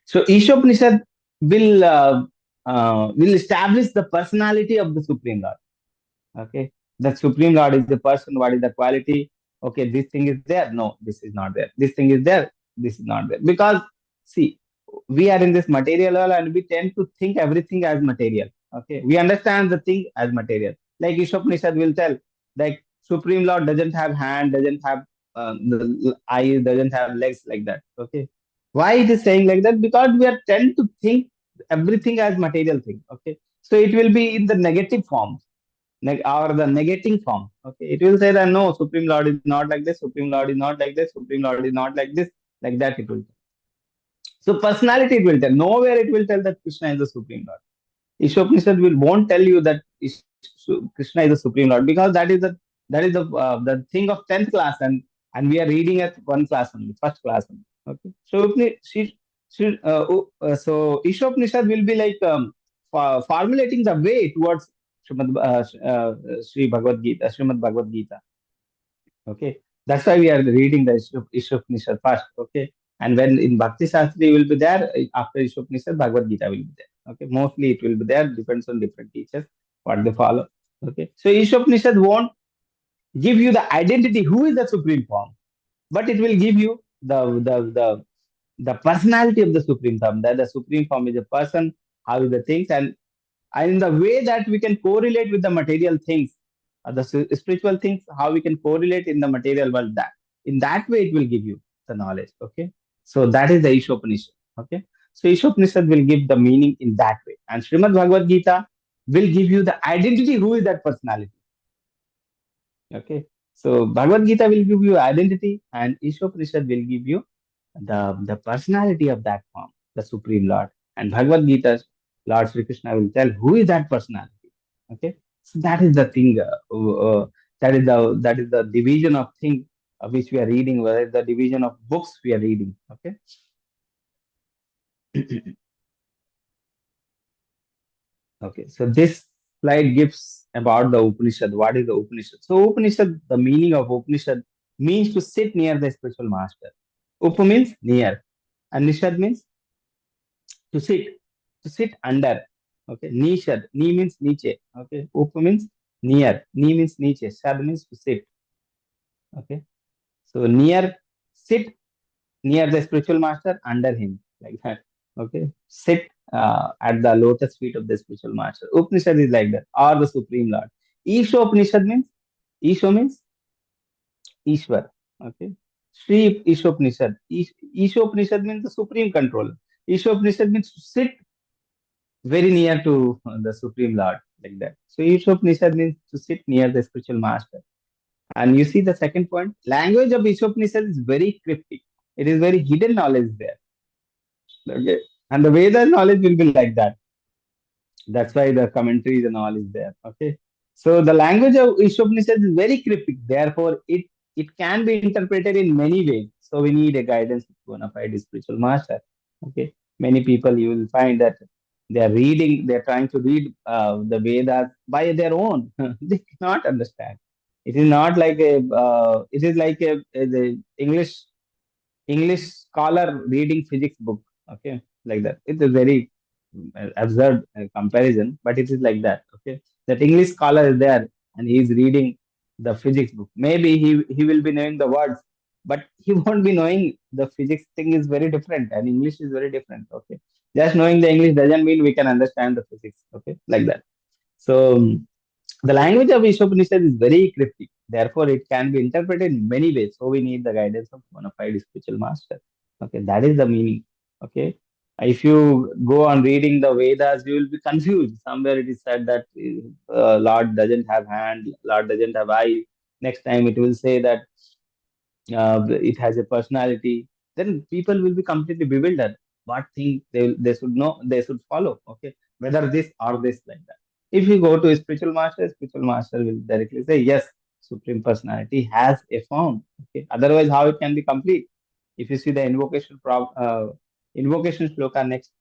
So Ishopanishad will establish the personality of the Supreme Lord. Okay, the Supreme Lord is the person. What is the quality? Okay, this thing is there. No, this is not there. This thing is there. This is not there. Because see, we are in this material world and we tend to think everything as material. Okay, we understand the thing as material. Like Ishopanishad will tell, like Supreme Lord doesn't have hand, doesn't have the eyes, doesn't have legs like that. Okay, why it is saying like that? Because we are tend to think everything as material thing. Okay, so it will be in the negative form or the negating form. Okay, it will say that no, Supreme Lord is not like this, Supreme Lord is not like this, Supreme Lord is not like this, like that it will. So personality it will tell. Nowhere it will tell that Krishna is the Supreme Lord. Ishopanishad will won't tell you that Krishna is the Supreme Lord because that is the thing of 10th class and we are reading at one class only, first class only. Okay, so so Ishopanishad will be like formulating the way towards Sri Bhagavad Gita, Srimad Bhagavad Gita. Okay, that's why we are reading the Ishopanishad first. Okay, and when in Bhakti Shastri will be there after Ishopanishad, Bhagavad Gita will be there. Okay, mostly it will be there. Depends on different teachers what they follow. Okay, so Ishopanishad won't give you the identity who is the supreme form, but it will give you the personality of the supreme form. That the supreme form is a person, how is the things, and in the way that we can correlate with the material things, the spiritual things, how we can correlate in the material world. That in that way it will give you the knowledge. Okay, so that is the Ishopanishad. Okay, so Ishopanishad will give the meaning in that way, and Srimad Bhagavad Gita will give you the identity who is that personality. Okay, so Bhagavad Gita will give you identity, and Ishopanishad will give you the personality of that form, the Supreme Lord. And Bhagavad Gita, Lord Sri Krishna will tell who is that personality. Okay, so that is the thing. That is the division of thing which we are reading, whether the division of books we are reading. Okay. Okay, so this slide gives about the Upanishad. What is the Upanishad? So Upanishad, the meaning of Upanishad means to sit near the spiritual master. Upa means near, and Nishad means to sit under. Okay, Nishad, Ni means niche. Okay, Upa means near, Ni means niche, Shad means to sit. Okay, so near, sit near the spiritual master, under him, like that. Okay, sit at the lotus feet of the spiritual master. Upanishad is like that, or the supreme lord. Isho Upanishad means, Isho means Ishwar. Okay, Sri Ishopanishad. Ishopanishad means the supreme controller. Ishopanishad means to sit very near to the supreme lord, like that. So Ishopanishad means to sit near the spiritual master. And you see the second point, language of Ishopanishad is very cryptic. It is very hidden knowledge there. Okay, and the Veda knowledge will be like that. That's why the commentaries and all is there. Okay, So the language of Ishopanishad is very cryptic. Therefore, it can be interpreted in many ways. So we need a guidance of bona fide spiritual master. Okay. Many people you will find that they are trying to read the Vedas by their own. They cannot understand. It is not like it is like the English scholar reading physics book. Okay, like that. It's a very absurd comparison, but it is like that. Okay, that English scholar is there and he is reading the physics book. Maybe he will be knowing the words, but he won't be knowing the physics thing is very different and English is very different. Okay, just knowing the English doesn't mean we can understand the physics. Okay, like that. So the language of Ishopanishad is very cryptic. Therefore, it can be interpreted in many ways. So we need the guidance of bona fide spiritual master. Okay, that is the meaning. Okay. If you go on reading the Vedas, you will be confused. Somewhere it is said that Lord doesn't have hand, Lord doesn't have eye. Next time it will say that it has a personality, then people will be completely bewildered. What thing they should know, they should follow. Okay, whether this or this, like that. If you go to a spiritual master will directly say, yes, Supreme Personality has a form. Okay, otherwise, how it can be complete? If you see the invocation shloka next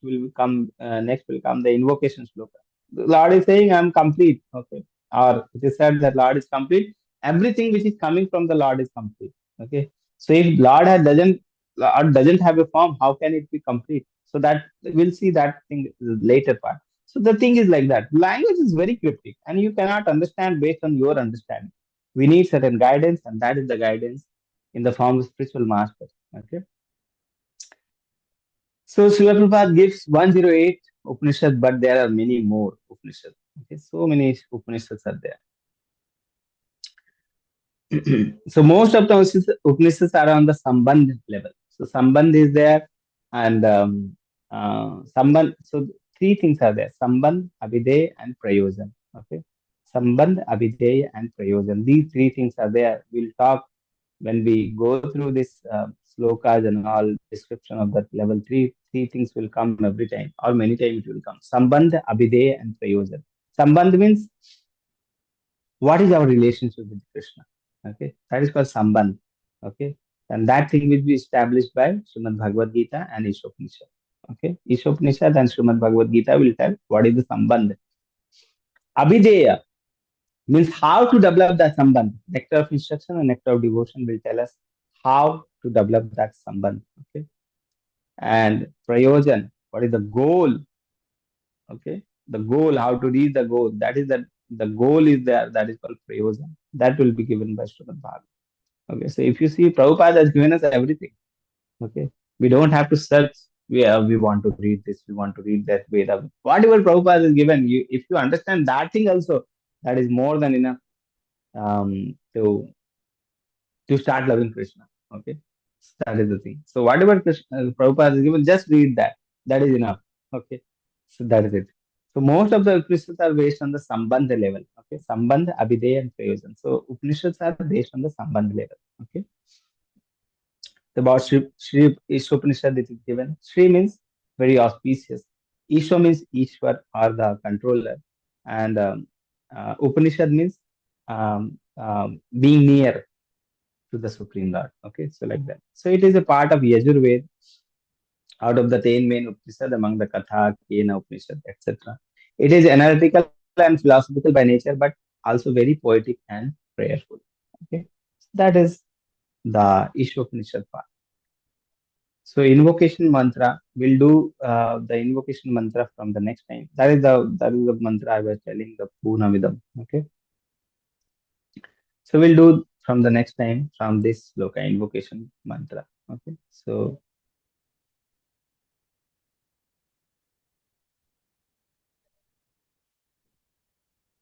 will come the invocation shloka. The Lord is saying, I'm complete. Okay, or it is said that Lord is complete, everything which is coming from the Lord is complete. Okay. So if Lord doesn't have a form, how can it be complete? So that we'll see that thing later part. So the thing is like that. Language is very cryptic and you cannot understand based on your understanding. We need certain guidance, and that is the guidance in the form of spiritual master. Okay. So Srila Prabhupada gives 108 Upanishad, but there are many more Upanishads. Okay. So many Upanishads are there. So most of the Upanishads are on the Sambandh level. So Sambandh is there, and Sambandh. So three things are there: Sambandh, Abhideya, and Prayojan. Okay, Sambandh, Abhideya, and Prayojan. These three things are there. We'll talk when we go through this slokas and all description of that level three. Three things will come every time, or many times it will come. Sambandh, Abhideya, and Prayojan. Sambandh means what is our relationship with Krishna? Okay, that is called Sambandh. Okay, and that thing will be established by Srimad Bhagavad Gita and Ishopanishad. Okay, Ishopanishad and Srimad Bhagavad Gita will tell what is the Sambandh. Abhideya means how to develop that Sambandh. Nectar of instruction and nectar of devotion will tell us how to develop that Sambandh. Okay, and Prayojan, what is the goal? Okay, the goal, how to reach the goal. That is that the goal is there. That is called Prayojan. That will be given by Srimad Bhagavad. Okay, so if you see, Prabhupada has given us everything. Okay, we don't have to search. We want to read this, we want to read that Veda. Whatever Prabhupada has given you, if you understand that thing also, that is more than enough to start loving Krishna. Okay, so that is the thing. So whatever Prabhupada has given, just read that. That is enough. Okay, so that is it. So most of the Upanishads are based on the Sambandha level. Okay, Sambandha, Abhideya, and Prayojan. So Upanishads are based on the Sambandha level. Okay. About Shri Ishopanishad it is given. Shri means very auspicious. Isho means Ishwar or the controller. And Upanishad means being near to the Supreme Lord. Okay, so like that. So it is a part of Yajurved, out of the 10 main Upanishad among the Katha, Kena Upanishad, etc. It is analytical and philosophical by nature, but also very poetic and prayerful. Okay, that is the Ishopanishad part. So invocation mantra, we'll do the invocation mantra from the next time. That is the mantra I was telling, the Punamidam. Okay. So we'll do from the next time from this loka invocation mantra. Okay. So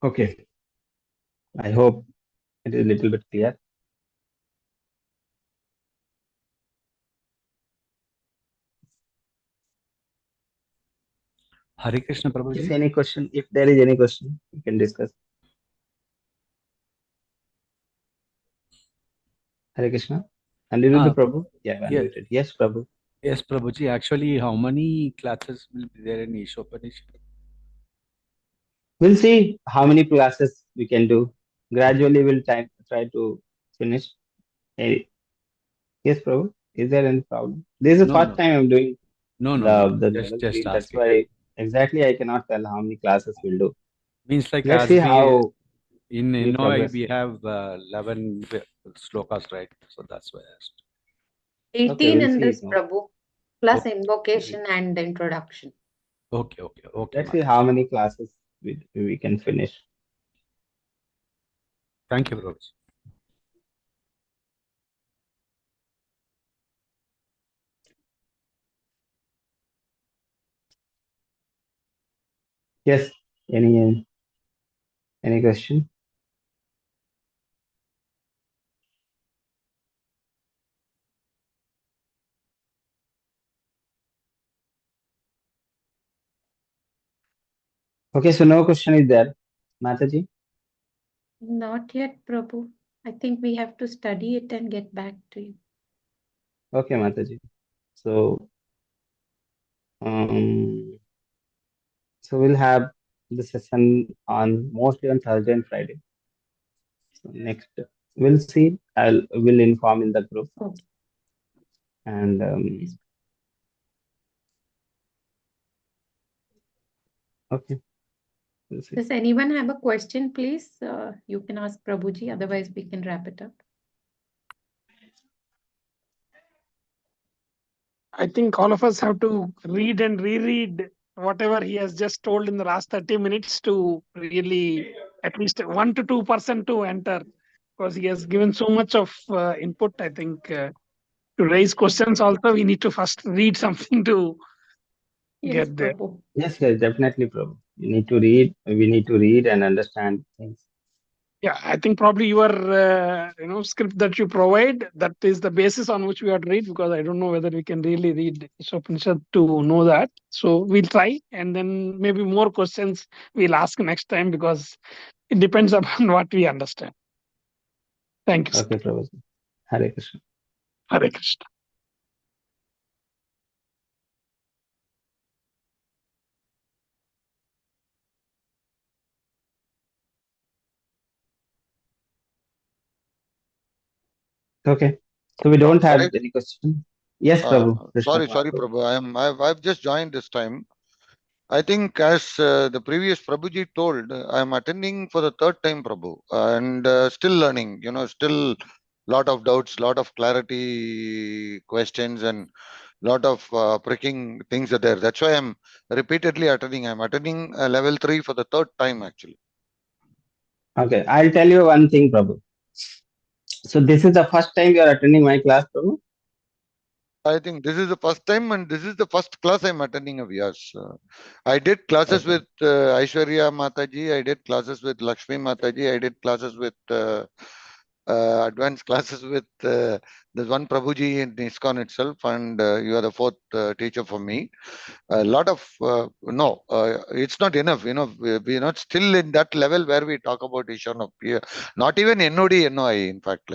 okay. I hope it is a little bit clear. Hare Krishna If Prabhuji. any question, if there is any question, we can discuss. Hare Krishna. Aniruddha Prabhu? Yeah, Yes, unmuted. Yes, Prabhu. yes, Prabhuji. Actually, how many classes will be there in Ishopanishad? We'll see how many classes we can do. Gradually, we'll try to finish. Eh, Yes, Prabhu. Is there any problem? This is the No, first no, time I'm doing no, no, no. the Just level just 3. That's asking. why exactly I cannot tell how many classes we'll do. Means like Let's as see we how in we NOI progress. we have 11 slokas, right? So that's why I asked. Okay, 18 we'll in see. this, No. Prabhu, plus Okay, invocation and introduction. okay, Let's see Mataji. how many classes we can finish. Thank you, Prabhu. Yes. Any question? Okay, so no question is there, Mataji. Not yet, Prabhu. I think we have to study it and get back to you. Okay, Mataji. So um, so we'll have the session on mostly on Thursday and Friday. So next, we'll see. Will inform in the group Okay. and okay, we'll see. Does anyone have a question, please? You can ask Prabhuji, otherwise we can wrap it up. I think all of us have to read and reread whatever he has just told in the last 30 minutes to really at least 1 to 2% to enter, because he has given so much of input. I think to raise questions also we need to first read something to Yes, get there. Prabhu. Yes, definitely, Prabhu. You need to read. We need to read and understand things. Yeah, I think probably your script that you provide, that is the basis on which we have to read, because I don't know whether we can really read ISOPANISAD to know that. So we'll try, and then maybe more questions we'll ask next time, because it depends upon what we understand. Thank you, sir. Okay, Prabhu. Hare Krishna. Hare Krishna. Okay, so we don't have Sorry, any question. Yes, Prabhu. Krishna sorry, Kumar, Prabhu. Prabhu. I've just joined this time. I think as the previous Prabhuji told, I'm attending for the third time, Prabhu, and still learning. Still lot of doubts, lot of clarity questions, and lot of pricking things are there. That's why I'm repeatedly attending. I'm attending level 3 for the third time, actually. Okay, I'll tell you one thing, Prabhu. So this is the first time you are attending my class, Prabhu? I think this is the first time, and this is the first class I'm attending of yours. I did classes Okay. with Aishwarya Mataji. I did classes with Lakshmi Mataji. I did classes with advanced classes with there's one Prabhuji in ISKCON itself, and you are the fourth teacher for me. A lot of no, it's not enough. We're not still in that level where we talk about Ishana. Not even NOD, NOI. In fact,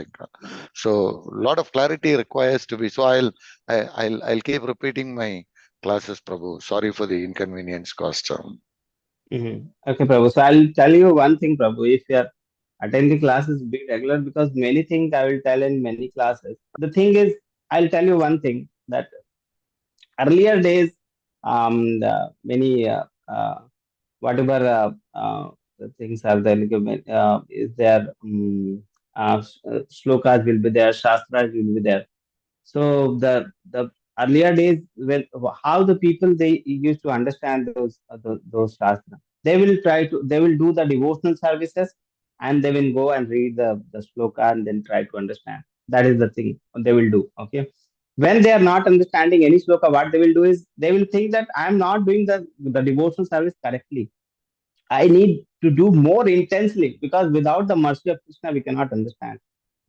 so a lot of clarity requires to be. So I'll keep repeating my classes, Prabhu. Sorry for the inconvenience caused. Okay, Prabhu. So I'll tell you one thing, Prabhu. If you are attending classes, be regular because many things I will tell in many classes. The thing is, I'll tell you one thing that earlier days, many whatever the things are there, is there shlokas will be there, shastras will be there. So the earlier days, when how the people they used to understand those shastra, they will do the devotional services and they will go and read the shloka and then try to understand. That is the thing they will do. Okay, when they are not understanding any shloka, what they will do is they will think that I am not doing the devotional service correctly. I need to do more intensely because without the mercy of Krishna, we cannot understand.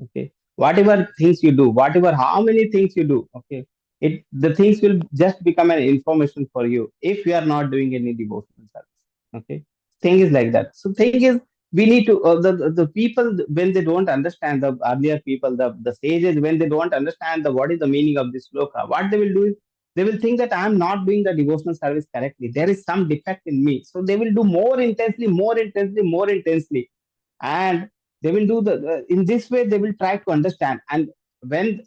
Okay. Whatever things you do, whatever how many things you do, okay, the things will just become an information for you if you are not doing any devotional service. Okay. Thing is like that. So thing is we need to the people when they don't understand the earlier people, the sages when they don't understand the what is the meaning of this sloka, what they will do is They will think that I am not doing the devotional service correctly. There is some defect in me. So they will do more intensely, more intensely, more intensely. And they will do in this way, they will try to understand. And when,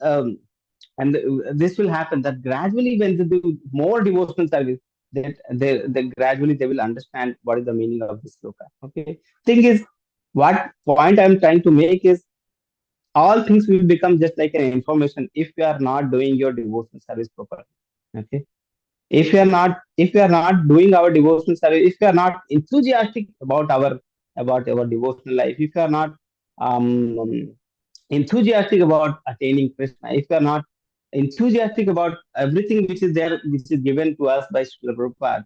this will happen that gradually when they do more devotional service, that they gradually they will understand what is the meaning of this sloka. Okay. Thing is, what point I'm trying to make is all things will become just like an information if you are not doing your devotional service properly. Okay. If you are not doing our devotional service, if you are not enthusiastic about our devotional life, if you are not um, enthusiastic about attaining Krishna, if you are not enthusiastic about everything which is there, which is given to us by Srila Prabhupada,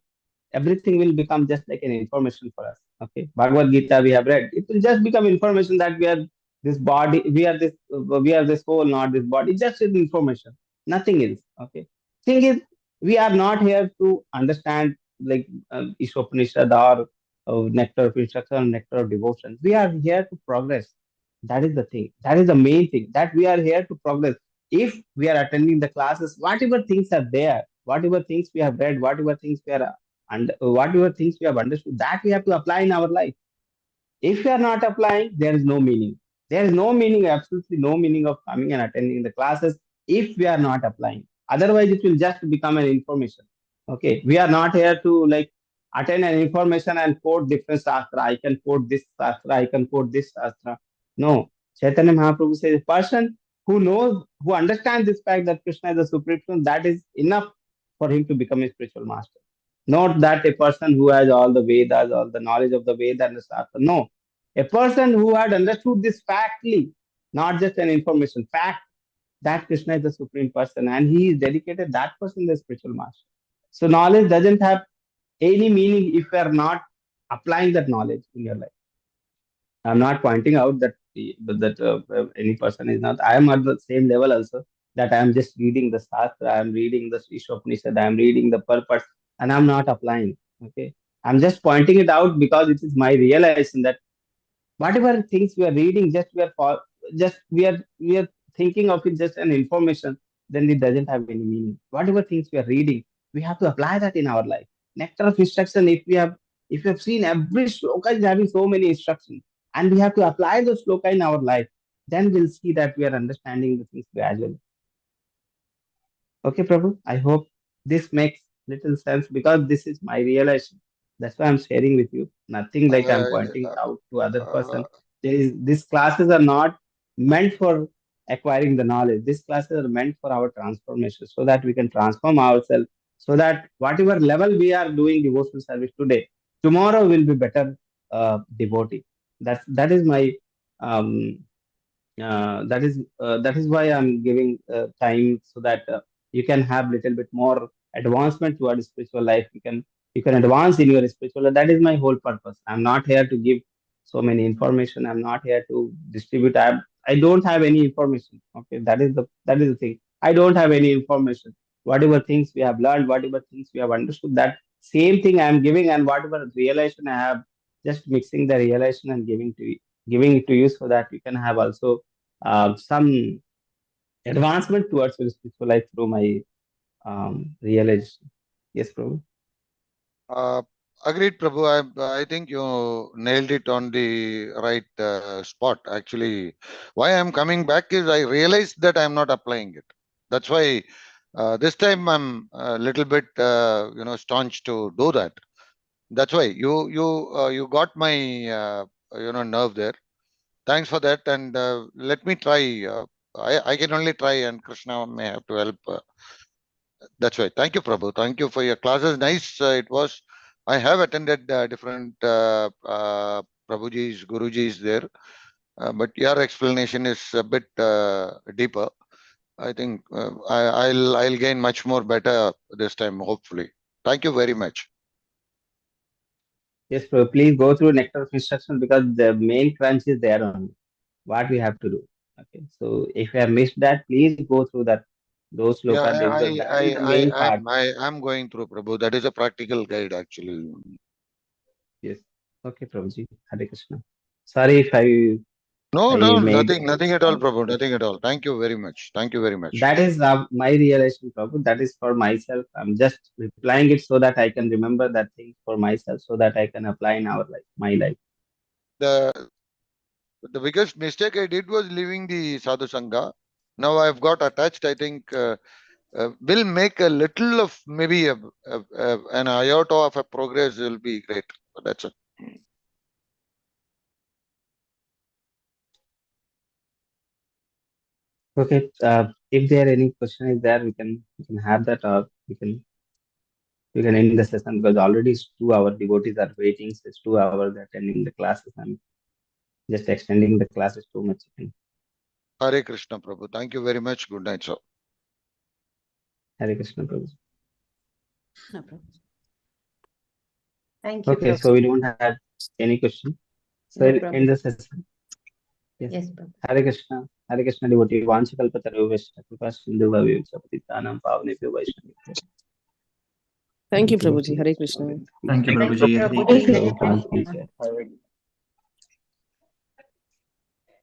everything will become just like an information for us. Okay, Bhagavad Gita we have read. It will just become information that we are this body, we are this soul, not this body. It's just an information, nothing else. Okay, thing is, we are not here to understand like Isopanishad or nectar of instruction, nectar of devotion. We are here to progress. That is the thing. That is the main thing. That we are here to progress. If we are attending the classes, whatever things are there, whatever things we have read, whatever things we are and whatever things we have understood, that we have to apply in our life. If we are not applying, there is no meaning. There is no meaning, absolutely no meaning of coming and attending the classes if we are not applying. Otherwise, it will just become an information. Okay, we are not here to like attend an information and quote different shastra. I can quote this shastra. I can quote this shastra. No, Chaitanya Mahaprabhu says, a person who knows, who understands this fact that Krishna is the supreme, person, that is enough for him to become a spiritual master. Not that a person who has all the Vedas, all the knowledge of the Veda and the Shastra. No. A person who had understood this factly, not just an information, fact that Krishna is the supreme person and he is dedicated, that person is the spiritual master. So knowledge doesn't have any meaning if you are not applying that knowledge in your life. I'm not pointing out that any person is not. I am at the same level also. That I am just reading the Shastra, I am reading the Ishopanishad, I am reading the purpose, and I'm not applying. Okay, I'm just pointing it out because it is my realization that whatever things we are reading, just we are thinking of it just an information. Then it doesn't have any meaning. Whatever things we are reading, we have to apply that in our life. Nectar of instruction. If you have seen every shloka is having so many instructions, and we have to apply those shloka in our life, then we'll see that we are understanding the things gradually. Okay, Prabhu. I hope this makes little sense because this is my realization. That's why I'm sharing with you. Nothing like I'm pointing it out to other person. These classes are not meant for acquiring the knowledge. These classes are meant for our transformation so that we can transform ourselves so that whatever level we are doing devotional service today, tomorrow will be better devotee. That is my um, that is why I'm giving time so that you can have little bit more advancement towards spiritual life. You can advance in your spiritual life. That is my whole purpose. I'm not here to give so many information. I'm not here to distribute. I don't have any information. Okay, that is the thing. I don't have any information. Whatever things we have learned, whatever things we have understood, that same thing I am giving, and whatever realization I have, just mixing the realization and giving it to you so that you can have also some advancement towards your spiritual life through my realization. Yes, Prabhu. Uh, Agreed, Prabhu. I think you nailed it on the right spot. Actually, why I'm coming back is I realized that I'm not applying it. That's why this time I'm a little bit, staunch to do that. That's why you got my nerve there. Thanks for that, and let me try. I can only try, and Krishna may have to help. That's right. Thank you, Prabhu. Thank you for your classes. Nice. It was. I have attended different Prabhujis, Gurujis there, but your explanation is a bit deeper. I think I'll gain much more better this time, hopefully. Thank you very much. Yes, Prabhu. Please go through nectar of instruction because the main crunch is there only. What we have to do. Okay. So if you have missed that, please go through those Yeah, slokas because that is the main part. I'm going through, Prabhu. That is a practical guide, actually. Yes. Okay, Prabhuji. Hare Krishna. Sorry if I No, I no, made nothing at all, Prabhu. Nothing at all. Thank you very much. Thank you very much. that is my realization, Prabhu. That is for myself. I'm just replying it so that I can remember that thing for myself, so that I can apply in our life, my life. The biggest mistake I did was leaving the Sadhu Sangha. Now I've got attached. I think will make a little of maybe an iota of a progress will be great. That's it. Okay. If there any question is there, we can have that, or we can end the session, because already it's 2 hours. Devotees are waiting. So it's 2 hours attending the classes, and just extending the classes too much. Hare Krishna, Prabhu. Thank you very much. Good night, sir. Hare Krishna, Prabhu. No problem. Thank you, Okay, Prabhu. so we don't have any question. So No we'll problem. end the session. Yes. Yes, Prabhu. Hare Krishna. Hare Krishna, devotee. Vanchakalpataru Vaishya Kripa Sindhu Bhavyo Patitanam Pavanebhyo Vaishnavibhyo. Thank you, Prabhuji. Hare Krishna. Thank you, Thank Prabhuji. you, Hare Prabhu. Krishna. So, Prabhupada.